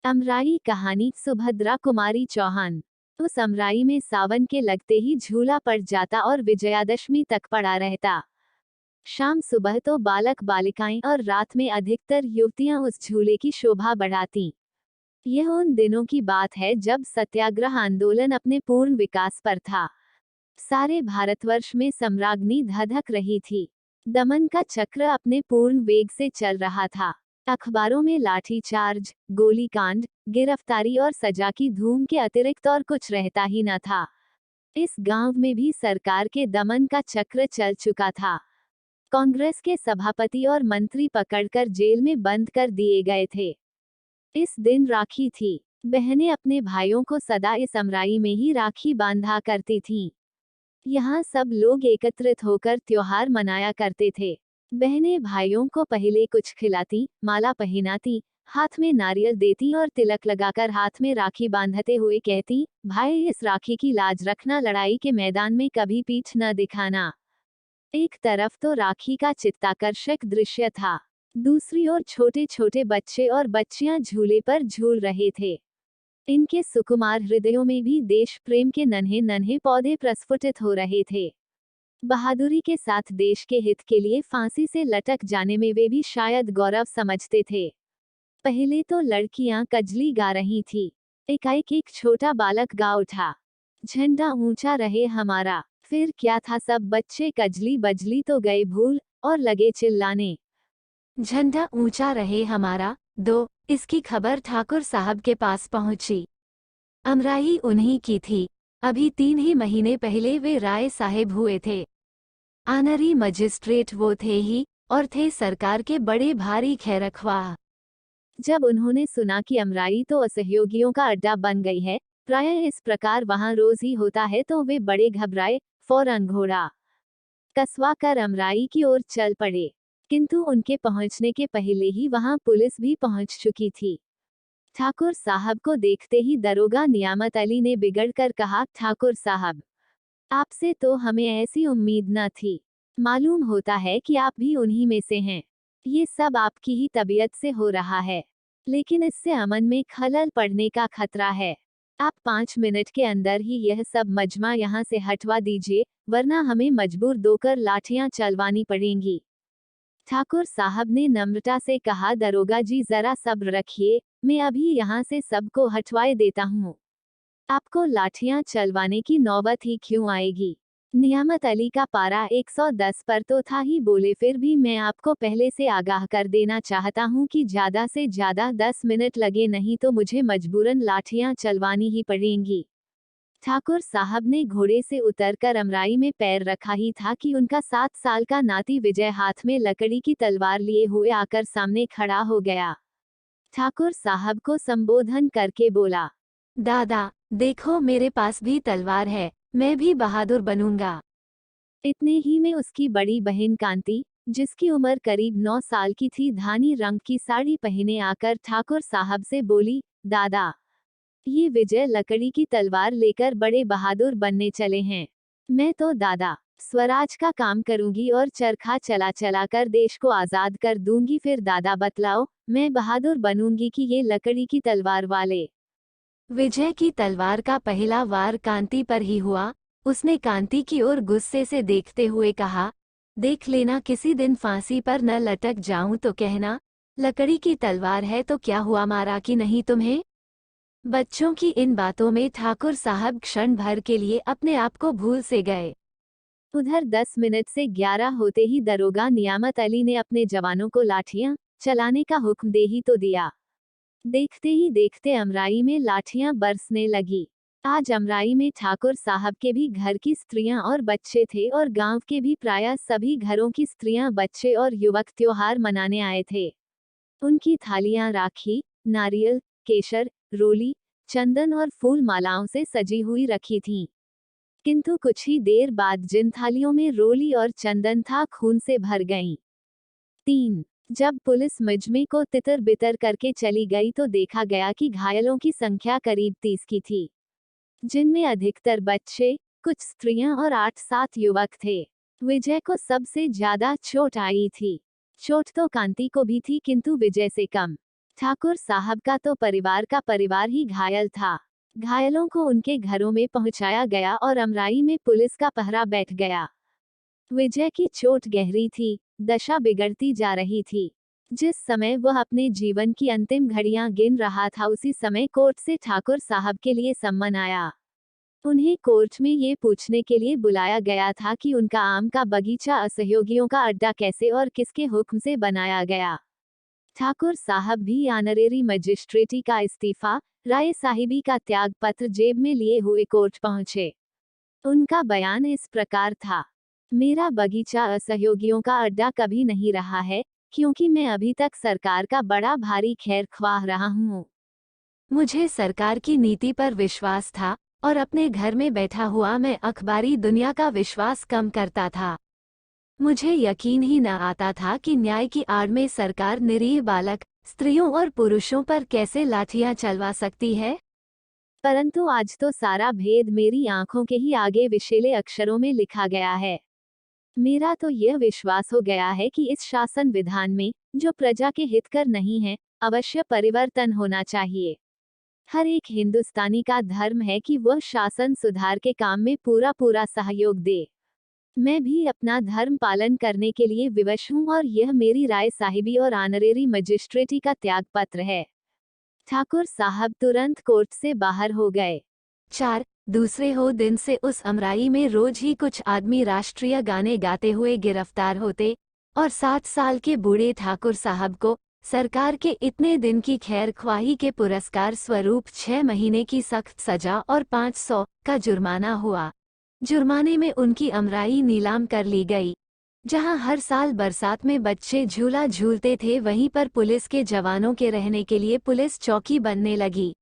अमराई कहानी। सुभद्रा कुमारी चौहान। उस अमराई में सावन के लगते ही झूला पड़ जाता और विजयादशमी तक पड़ा रहता। शाम सुबह तो बालक बालिकाएं और रात में अधिकतर युवतियां उस झूले की शोभा बढ़ाती। यह उन दिनों की बात है जब सत्याग्रह आंदोलन अपने पूर्ण विकास पर था। सारे भारतवर्ष में सम्राज्ञी धधक रही थी। दमन का चक्र अपने पूर्ण वेग से चल रहा था। अखबारों में लाठीचार्ज, गोलीकांड, गिरफ्तारी और सजा की धूम के अतिरिक्त और कुछ रहता ही न था। इस गांव में भी सरकार के दमन का चक्र चल चुका था। कांग्रेस के सभापति और मंत्री पकड़कर जेल में बंद कर दिए गए थे। इस दिन राखी थी। बहनें अपने भाइयों को सदा इस अमराई में ही राखी बांधा करती थीं। यहाँ सब लोग एकत्रित होकर त्योहार मनाया करते थे। बहनें भाइयों को पहले कुछ खिलाती, माला पहनाती, हाथ में नारियल देती और तिलक लगाकर हाथ में राखी बांधते हुए कहती, भाई इस राखी की लाज रखना, लड़ाई के मैदान में कभी पीठ न दिखाना। एक तरफ तो राखी का चित्ताकर्षक दृश्य था, दूसरी ओर छोटे छोटे बच्चे और बच्चियां झूले पर झूल रहे थे। इनके सुकुमार हृदयों में भी देश प्रेम के नन्हे नन्हे पौधे प्रस्फुटित हो रहे थे। बहादुरी के साथ देश के हित के लिए फांसी से लटक जाने में वे भी शायद गौरव समझते थे। पहले तो लड़कियां कजली गा रही थी। एकाएक एक छोटा बालक गा उठा, झंडा ऊंचा रहे हमारा। फिर क्या था, सब बच्चे कजली बजली तो गए भूल और लगे चिल्लाने, झंडा ऊंचा रहे हमारा। दो इसकी खबर ठाकुर साहब के पास पहुंची। अमराई उन्हीं की थी। अभी 3 ही महीने पहले वे राय साहेब हुए थे। आनरी मजिस्ट्रेट वो थे ही, और थे सरकार के बड़े भारी खैरख्वाह। जब उन्होंने सुना कि अमराई तो असहयोगियों का अड्डा बन गई है, प्रायः इस प्रकार वहां रोज ही होता है, तो वे बड़े घबराए, फौरन घोड़ा कसवा कर अमराई की ओर चल पड़े। किंतु उनके पहुंचने के पहले ही वहां पुलिस भी पहुंच चुकी थी। ठाकुर साहब को देखते ही दरोगा नियामत अली ने बिगड़कर कहा, ठाकुर साहब, आपसे तो हमें ऐसी उम्मीद न थी। मालूम होता है कि आप भी उन्हीं में से हैं। ये सब आपकी ही तबीयत से हो रहा है, लेकिन इससे अमन में खलल पड़ने का खतरा है। आप 5 मिनट के अंदर ही यह सब मजमा यहाँ से हटवा दीजिए, वरना हमें मजबूर दोकर लाठियां चलवानी पड़ेंगी। ठाकुर साहब ने नम्रता से कहा, दरोगा जी जरा सब्र रखिए, मैं अभी यहाँ से सबको हटवाए देता हूँ। आपको लाठियां चलवाने की नौबत ही क्यों आएगी। नियामत अली का पारा 110 पर तो था ही, बोले फिर भी मैं आपको पहले से आगाह कर देना चाहता हूँ कि ज्यादा से ज्यादा 10 मिनट लगे, नहीं तो मुझे मजबूरन लाठियां चलवानी ही पड़ेंगी। ठाकुर साहब ने घोड़े से उतरकर अमराई में पैर रखा ही था कि उनका 7 साल का नाती विजय हाथ में लकड़ी की तलवार लिए हुए आकर सामने खड़ा हो गया। ठाकुर साहब को संबोधन करके बोला, दादा देखो, मेरे पास भी तलवार है, मैं भी बहादुर बनूंगा। इतने ही में उसकी बड़ी बहन कांति, जिसकी उम्र करीब 9 साल की थी, धानी रंग की साड़ी पहने आकर ठाकुर साहब से बोली, दादा ये विजय लकड़ी की तलवार लेकर बड़े बहादुर बनने चले हैं। मैं तो दादा स्वराज का काम करूंगी और चरखा चला चला कर देश को आजाद कर दूंगी। फिर दादा बतलाओ, मैं बहादुर बनूंगी कि ये लकड़ी की तलवार वाले। विजय की तलवार का पहला वार कांति पर ही हुआ। उसने कांति की ओर गुस्से से देखते हुए कहा, देख लेना, किसी दिन फांसी पर न लटक जाऊं तो कहना, लकड़ी की तलवार है तो क्या हुआ, मारा कि नहीं तुम्हें। बच्चों की इन बातों में ठाकुर साहब क्षण भर के लिए अपने आप को भूल से गए। उधर 10 मिनट से 11 होते ही दरोगा नियामत अली ने अपने जवानों को लाठियां चलाने का हुक्म दे ही तो दिया। देखते ही देखते अमराई में लाठियां बरसने लगी। आज अमराई में ठाकुर साहब के भी घर की स्त्रियां और बच्चे थे, और गांव के भी प्रायः सभी घरों की स्त्रियां, बच्चे और युवक त्योहार मनाने आए थे। उनकी थालियां राखी, नारियल, केशर, रोली, चंदन और फूल मालाओं से सजी हुई रखी थीं। किंतु कुछ ही देर बाद जिन थालियों में रोली और चंदन था, खून से भर गईं। 3 जब पुलिस मजमे को तितर बितर करके चली गई तो देखा गया कि घायलों की संख्या करीब 30 की थी, जिनमें अधिकतर बच्चे, कुछ स्त्रियां और 8-7 युवक थे। विजय को सबसे ज्यादा चोट आई थी। चोट तो कांति को भी थी, किंतु विजय से कम। ठाकुर साहब का तो परिवार का परिवार ही घायल था। घायलों को उनके घरों में पहुंचाया गया और अमराई में पुलिस का पहरा बैठ गया। विजय की चोट गहरी थी, दशा बिगड़ती जा रही थी। जिस समय वह अपने जीवन की अंतिम घड़ियां गिन रहा था, उसी समय कोर्ट से ठाकुर साहब के लिए सम्मन आया। उन्हें कोर्ट में ये पूछने के लिए बुलाया गया था कि उनका आम का बगीचा असहयोगियों का अड्डा कैसे और किसके हुक्म से बनाया गया। ठाकुर साहब भी ऑनरेरी मजिस्ट्रेटी का इस्तीफा, राय साहिबी का त्याग पत्र जेब में लिए हुए कोर्ट पहुंचे। उनका बयान इस प्रकार था। मेरा बगीचा असहयोगियों का अड्डा कभी नहीं रहा है, क्योंकि मैं अभी तक सरकार का बड़ा भारी खैर ख्वाह रहा हूँ। मुझे सरकार की नीति पर विश्वास था और अपने घर में बैठा हुआ मैं अखबारी दुनिया का विश्वास कम करता था। मुझे यकीन ही न आता था कि न्याय की आड़ में सरकार निरीह बालक, स्त्रियों और पुरुषों पर कैसे लाठियां चलवा सकती है। परंतु आज तो सारा भेद मेरी आंखों के ही आगे विषैले अक्षरों में लिखा गया है। मेरा तो यह विश्वास हो गया है कि इस शासन विधान में, जो प्रजा के हितकर नहीं है, अवश्य परिवर्तन होना चाहिए। हर एक हिंदुस्तानी का धर्म है कि वह शासन सुधार के काम में पूरा पूरा सहयोग दे। मैं भी अपना धर्म पालन करने के लिए विवश हूँ और यह मेरी राय साहिबी और ऑनरेरी मजिस्ट्रेटी का त्याग पत्र है। ठाकुर साहब तुरंत कोर्ट से बाहर हो गए। 4 दूसरे हो दिन से उस अमराई में रोज ही कुछ आदमी राष्ट्रीय गाने गाते हुए गिरफ्तार होते और 7 साल के बूढ़े ठाकुर साहब को सरकार के इतने दिन की खैर ख्वाही के पुरस्कार स्वरूप 6 महीने की सख्त सजा और 500 का जुर्माना हुआ। जुर्माने में उनकी अमराई नीलाम कर ली गई। जहां हर साल बरसात में बच्चे झूला झूलते थे, वहीं पर पुलिस के जवानों के रहने के लिए पुलिस चौकी बनने लगी।